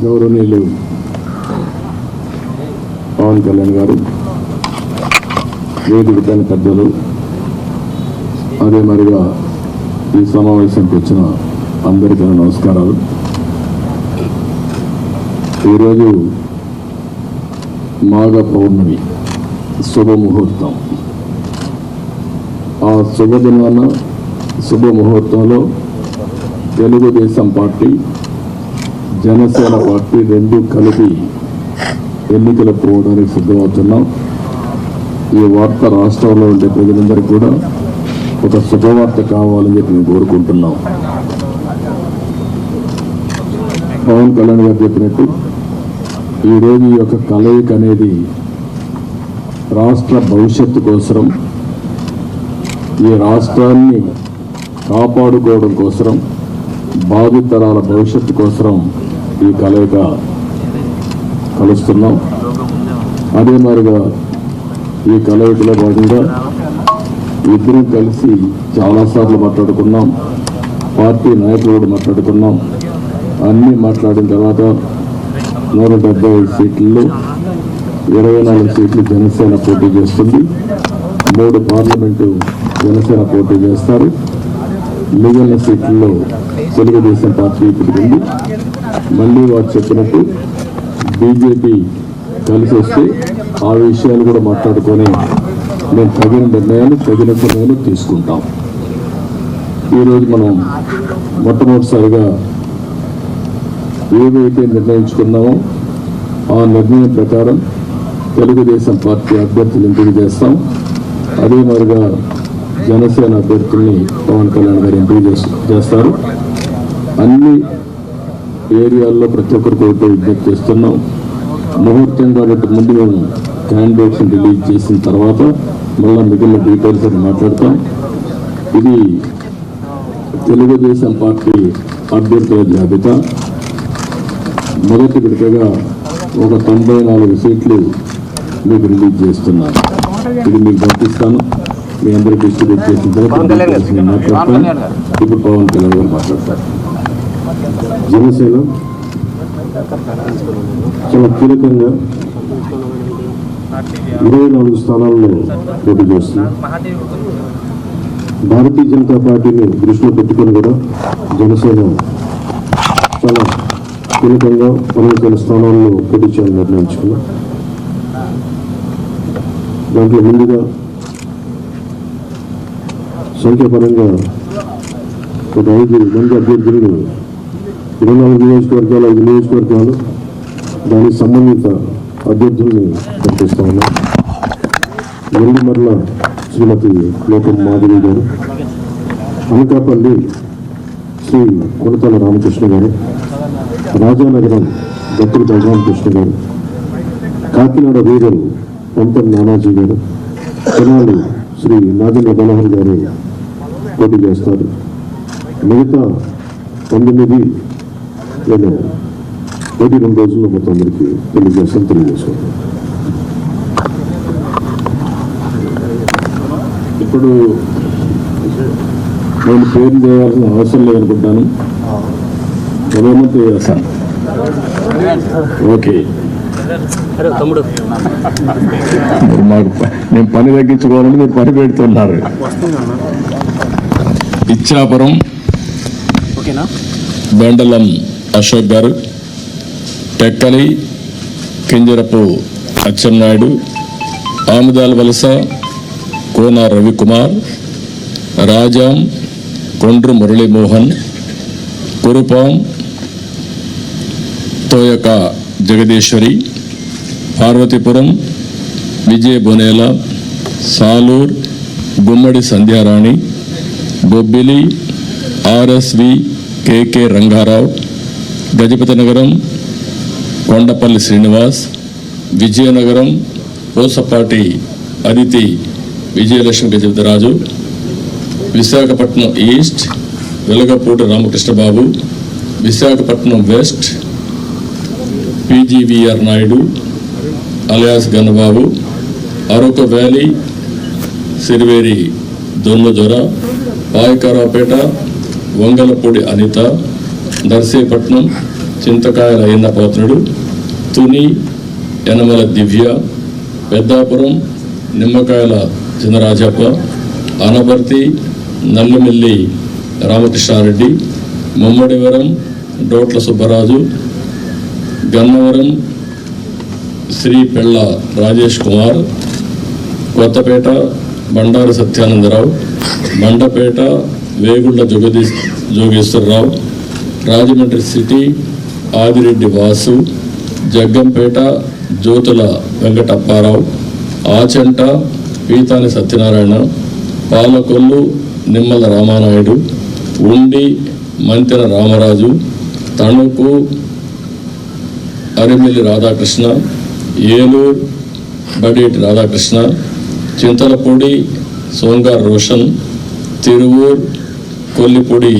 గౌరవనీయులు పవన్ కళ్యాణ్ గారు, వేదిక పైన పెద్దలు, అదే మరిగా ఈ సమావేశానికి వచ్చిన అందరికీ నమస్కారాలు. ఈరోజు మాఘ పౌర్ణమి శుభముహూర్తం. ఆ శుభదినాన శుభముహూర్తంలో తెలుగుదేశం పార్టీ, జనసేన పార్టీ రెండు కలిపి ఎన్నికలు పోవడానికి సిద్ధమవుతున్నాం. ఈ వార్త రాష్ట్రంలో ఉండే ప్రజలందరికీ కూడా ఒక శుభవార్త కావాలని చెప్పి మేము కోరుకుంటున్నాం. పవన్ కళ్యాణ్ గారు చెప్పినట్టు ఈరోజు ఈ యొక్క కలయిక అనేది రాష్ట్ర భవిష్యత్తు కోసం, ఈ రాష్ట్రాన్ని కాపాడుకోవడం కోసం, భావితరాల భవిష్యత్తు కోసం ఈ కలయిక కలుస్తున్నాం. అదే మరిగా ఈ కలయికలో భాగంగా ఇద్దరం కలిసి చాలాసార్లు మాట్లాడుకున్నాం. పార్టీ నాయకులు కూడా మాట్లాడుకున్నాం. అన్నీ మాట్లాడిన తర్వాత 175 సీట్లలో 24 సీట్లు జనసేన పోటీ చేస్తుంది. 3 పార్లమెంటు జనసేన పోటీ చేస్తారు. మిగిలిన సీట్లలో తెలుగుదేశం పార్టీ ఉంది. మళ్ళీ వారు చెప్పినట్టు బీజేపీ కలిసి వస్తే ఆ విషయాలు కూడా మాట్లాడుకొని మేము తగిన నిర్ణయాలు తగిన సమయంలో తీసుకుంటాం. ఈరోజు మనం మొట్టమొదటిసారిగా ఏవైతే నిర్ణయించుకున్నామో ఆ నిర్ణయం ప్రకారం తెలుగుదేశం పార్టీ అభ్యర్థులు ఎంపిక చేస్తాం. అదే మరిగా జనసేన అభ్యర్థుల్ని పవన్ కళ్యాణ్ గారు ఎంపిక చేస్తారు. అన్ని ఏరియాల్లో ప్రతి ఒక్కరికి ఒకటి విజ్ఞప్తి చేస్తున్నాం. ముహూర్తం కాబట్టి ముందు మేము క్యాండిడేట్స్ని రిలీజ్ చేసిన తర్వాత మళ్ళీ మిగిలిన డీటెయిల్స్ అని మాట్లాడతాం. ఇది తెలుగుదేశం పార్టీ అభ్యర్థుల జాబితా. మొదటి విడతగా ఒక 94 సీట్లు మీకు రిలీజ్ చేస్తున్నాను. ఇది మీకు పంపిస్తాను. మీ అందరికీ డిస్ట్రిబ్యూట్ చేసిన తర్వాత మాట్లాడతాను. ఇప్పుడు పవన్ కళ్యాణ్ గారు మాట్లాడతారు. జనసేన చాలా కీలకంగా 24 స్థానాల్లో పోటీ చేస్తుంది. భారతీయ జనతా పార్టీని దృష్టిలో పెట్టుకొని కూడా జనసేన చాలా కీలకంగా 12 స్థానాల్లో పోటీ చేయాలని నిర్ణయించుకున్నాం. దాంట్లో ముందుగా సంఖ్యాపరంగా ఒక 5 మంది అభ్యర్థులను 24 నియోజకవర్గాలు, 5 నియోజకవర్గాలు దానికి సంబంధిత అభ్యర్థుల్ని ప్రకటిస్తా ఉన్నాం. నెల్లిమర్ల శ్రీమతి లోకం మాధవి గారు, అనకాపల్లి శ్రీ కొనతల రామకృష్ణ గారు, రాజానగరం దత్తుల బలరామకృష్ణ గారు, కాకినాడ రూరల్ పంతం నానాజీ గారు, తెనాలి శ్రీ నాగేంద్ర మనోహర్ గారు పోటీ చేస్తారు. మిగతా 19 నేను 1 రోజుల్లో మొత్తం అందరికీ తెలియజేసుకుంటాను. ఇప్పుడు నేను పేరు చేయాల్సిన అవసరం లేదనుకుంటాను. ప్రధానమంత్రి చేస్తాను. ఓకే, మాకు నేను పని తగ్గించుకోవాలని మీరు పని పెడుతున్నారు. Ichchapuram బెండలం Ashok garu, Tekkali Kinjarapu Atchannaidu, Amadalavalasa Kona Ravikumar, Rajam Kondru Muralimohan, Kurupam Toyaka Jagadeeswari, Parvathipuram Vijaya Bonela, Salur Gummadi Sandhyarani, Bobbili RSV KK Rangarao, Gajapathi Nagaram Kondapalli Srinivas, Vizianagaram Pusapati Aditi Vijayalakshmi Gajapathiraju, Visakhapatnam east Velagapudi Ramakrishnababu, Visakhapatnam west PGVR Naidu alias Gannababu, Araku valley Siriveri Donnadora, Payakaraopeta Vangalapudi Anitha, Narsipatnam Chintakayala Ayyannapatrudu, Tuni Yanamala Divya, Peddapuram Nimmakayala Chinarajappa, Anaparthi Nallimilli Ramakrishna Reddy, Mummidivaram డోట్ల Subbaraju, Gannavaram Shri పెళ్ళ రాజేష్ కుమార్, కొత్తపేట బండారు సత్యానందరావు, మండపేట వేగుళ్ల జోగేశ్వరరావు, రాజమండ్రి సిటీ ఆదిరెడ్డి వాసు, జగ్గంపేట జ్యోతుల వెంకటప్పారావు, ఆచంట పీతాని సత్యనారాయణ, పాలకొల్లు నిమ్మల రామానాయుడు, ఉండి మంతెన రామరాజు, తణుకు అరిమిల్లి రాధాకృష్ణ, ఏలూరు బడేటి రాధాకృష్ణ, చింతలపూడి సోంగార్ రోషన్, తిరువూర్ కొలికపూడి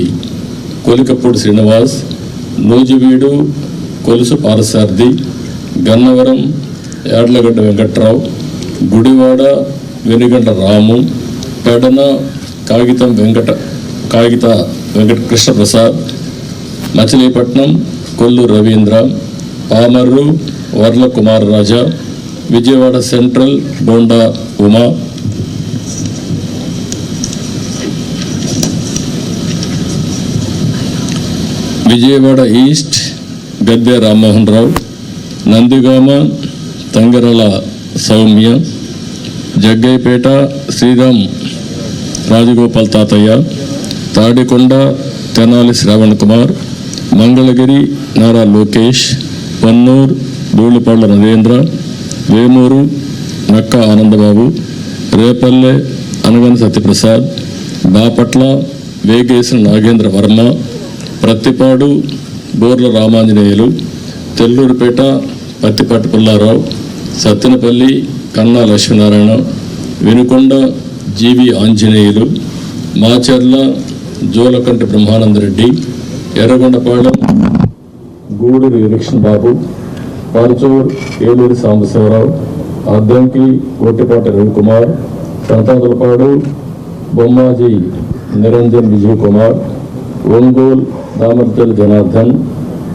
శ్రీనివాస్, నూజివీడు కొలుసు పారసారథి, గన్నవరం యాడ్లగడ్డ వెంకట్రావు, గుడివాడ వెనుగంట రాము, పెడన కాగిత వెంకట కృష్ణప్రసాద్, మచిలీపట్నం కొల్లు రవీంద్ర, పామర్రు వర్ల కుమార్ రాజా, విజయవాడ సెంట్రల్ బోండా ఉమా, విజయవాడ ఈస్ట్ గద్దె రామ్మోహన్ రావు, నందిగామ తంగరల సౌమ్య, జగ్గైపేట శ్రీరామ్ రాజగోపాల్ తాతయ్య, తాడికొండ తెనాలి శ్రావణ్ కుమార్, మంగళగిరి నారా లోకేష్, పన్నూర్ ధూళిపాళ్ల నరేంద్ర, వేమూరు నక్క ఆనందబాబు, రేపల్లె అనగని సత్యప్రసాద్, బాపట్ల వేగేసిన నాగేంద్ర వర్మ, ప్రత్తిపాడు బోర్ల Ramanjaneyulu, తెల్లూరుపేట Pattipati Pullarao, Sattenapalli Kanna Lakshminarayana, Vinukonda GV Anjaneyulu, Macherla Julakanti Brahmanandareddy, Yerragondapalem Guduru election Babu, Parchur Eluri Sambasivarao, Addanki Gottipati Ravikumar, Santhanuthalapadu Bommaji Niranjan Vijay Kumar, Ongole Damartela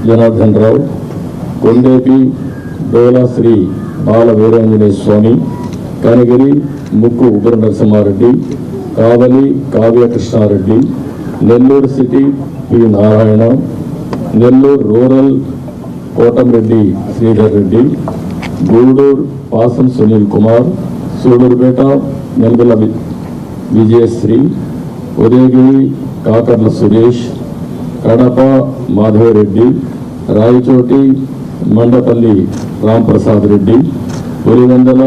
Janardhan Rao, Kondapi Dola Sri Bala Veeranjaneya Swamy, Kanigiri Mukku Ugra Narasimhareddy, Kavali Kavya Krishnareddy, Nellore city P Narayana, Nellore rural Kotamreddy Sridhar Reddy, Guduru Pasam Sunil Kumar, Sudurpeta Nelgola Vijayasree, Udayagiri Kakarla Suresh, Kadapa Madhavareddy, Rayachoti Mandipalli Ramprasad Reddy, Pulivendula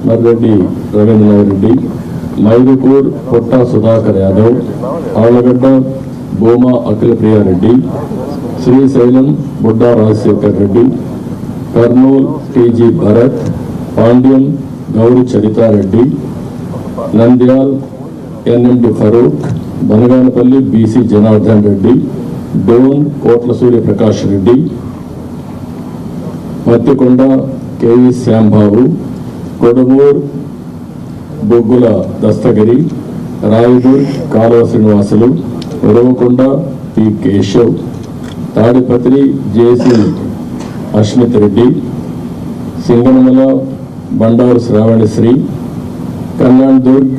Narreddy Rabindranath Reddy, Mydukur Putta Sudhakar Yadav, Allagadda Bhuma Akhilapriyareddy, Srisailam Budda Rajasekhar Reddy, Kurnool TG Bharath, Panyam Gowri Charithareddy, Nandyal NMD Farooq, Banaganapalle BC Janardhan Reddy, Dhone Kotla Suryaprakash Reddy, Mathikonda KV Shyambabu, Kodumuru Boggula Dastagiri, Rayadurg Kaluva Srinivasulu, Uravakonda P Keshav, Tadipatri JC Asmith Reddy, Singanamala Bandaru Sravanisree, Kalyan Durg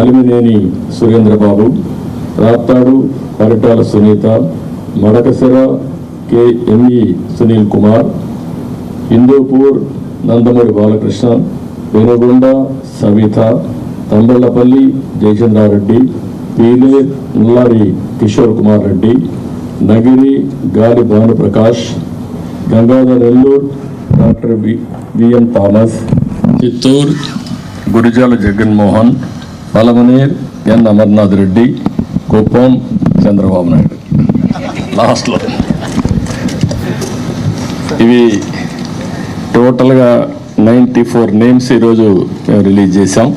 Alimineni Surendrababu, Raptadu Paritala Sunitha, Madakasira KME Sunil Kumar, Hindupur Nandamuri Balakrishna, Venugonda Savitha, Thamballapalle Jayachandrareddy, Peele Nallari Kishore Kumar Reddy, Nagari Gali Bhanuprakash, Gangadhar Nellore doctor VN Thomas, Chittoor Gurajala Jaganmohan, Palamaner N Amarnath Reddy, Kuppam Chandrababu Naidu. లాస్ట్లో ఇవి టోటల్గా 94 నేమ్స్ ఈరోజు మేము రిలీజ్ చేశాం.